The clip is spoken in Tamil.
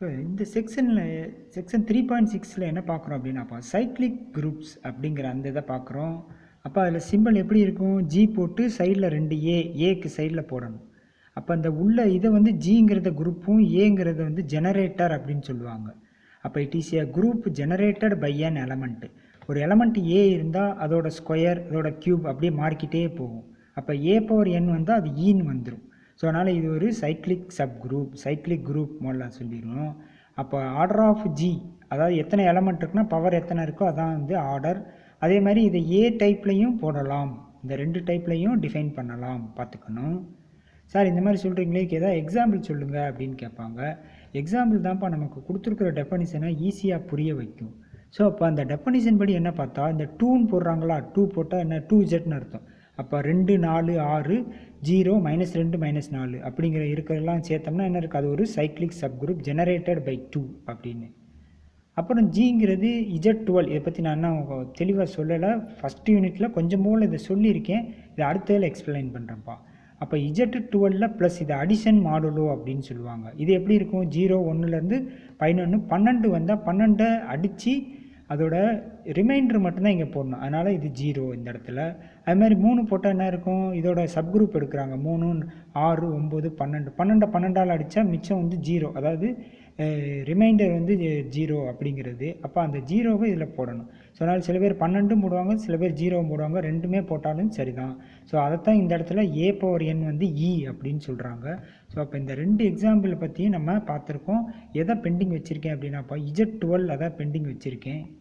இப்போ இந்த செக்ஷன் 3.6ல் என்ன பார்க்குறோம் அப்படின்னாப்பா சைக்ளிக் குரூப்ஸ் அப்படிங்கிற அந்த இதை பார்க்குறோம். அப்போ அதில் சிம்பிள் எப்படி இருக்கும்? ஜி போட்டு சைடில் 2 ஏக்கு சைடில் போடணும். அப்போ அந்த உள்ள இதை வந்து ஜிங்கிறத குரூப்பும் ஏங்கிறத வந்து ஜெனரேட்டர் அப்படின்னு சொல்லுவாங்க. அப்போ it is a group generated by an element. ஒரு எலமெண்ட் ஏ இருந்தால் அதோட ஸ்கொயர் அதோட கியூப் அப்படியே மாறிக்கிட்டே போகும். அப்போ ஏ பவர் என் வந்தால் அது ஈன்னு வந்துடும். ஸோ அதனால் இது ஒரு cyclic sub group, cyclic group முதல்ல சொல்லிடுவோம். அப்போ ஆர்டர் ஆஃப் ஜி, அதாவது எத்தனை எலமெண்ட் இருக்குன்னா பவர் எத்தனை இருக்கோ அதான் வந்து ஆர்டர். அதே மாதிரி இதை ஏ டைப்லையும் போடலாம், இந்த 2 டைப்லையும் டிஃபைன் பண்ணலாம், பார்த்துக்கணும். சார் இந்த மாதிரி சொல்கிறீங்களே, ஏதாவது எக்ஸாம்பிள் சொல்லுங்கள் அப்படின்னு கேட்பாங்க. எக்ஸாம்பிள் தான்ப்பா நமக்கு கொடுத்துருக்குற டெஃபனிஷனை ஈஸியாக புரிய வைக்கும். ஸோ அப்போ அந்த டெஃபனிஷன் படி என்ன பார்த்தா, இந்த 2ன்னு போடுறாங்களா, 2 போட்டால் என்ன 2z அர்த்தம். அப்போ 2 4 6 0 -2 -4 அப்படிங்கிற இருக்கிறதெல்லாம் சேர்த்தோம்னா என்ன இருக்குது? அது ஒரு cyclic sub group generated by 2 அப்படின்னு. அப்புறம் ஜிங்கிறது Z12. இதை பற்றி நான் என்ன தெளிவாக சொல்லலை, ஃபஸ்ட் யூனிட்டில் கொஞ்சம் போல் இதை சொல்லியிருக்கேன். இதை அடுத்ததில் எக்ஸ்பிளைன் பண்ணுறேன்ப்பா. அப்போ Z12 ப்ளஸ் இது அடிஷன் மாடுலோ அப்படின்னு சொல்லுவாங்க. இது எப்படி இருக்கும்? 0 1லேருந்து 11 12 வந்தால் 12 அடித்து அதோட ரிமைண்டர் மட்டும்தான் இங்கே போடணும். அதனால் இது 0 இந்த இடத்துல. அது மாதிரி 3 போட்டால் என்ன இருக்கும்? இதோட சப்குரூப் எடுக்கிறாங்க. 3 6 9 12 12ஆல் அடித்தா மிச்சம் வந்து 0, அதாவது ரிமைண்டர் வந்து 0 அப்படிங்கிறது. அப்போ அந்த 0வை இதில் போடணும். ஸோ அதனால் சில பேர் 12 போடுவாங்க, சில பேர் 0 போடுவாங்க. ரெண்டுமே போட்டாலும் சரிதான். ஸோ அதைத்தான் இந்த இடத்துல ஏ பவர் என் வந்து இ அப்படின்னு சொல்கிறாங்க. ஸோ அப்போ இந்த 2 எக்ஸாம்பிள் பற்றியும் நம்ம பார்த்துருக்கோம். எதை பெண்டிங் வச்சுருக்கேன் அப்படின்னாப்பா Z12 அதான் பெண்டிங் வச்சுருக்கேன்.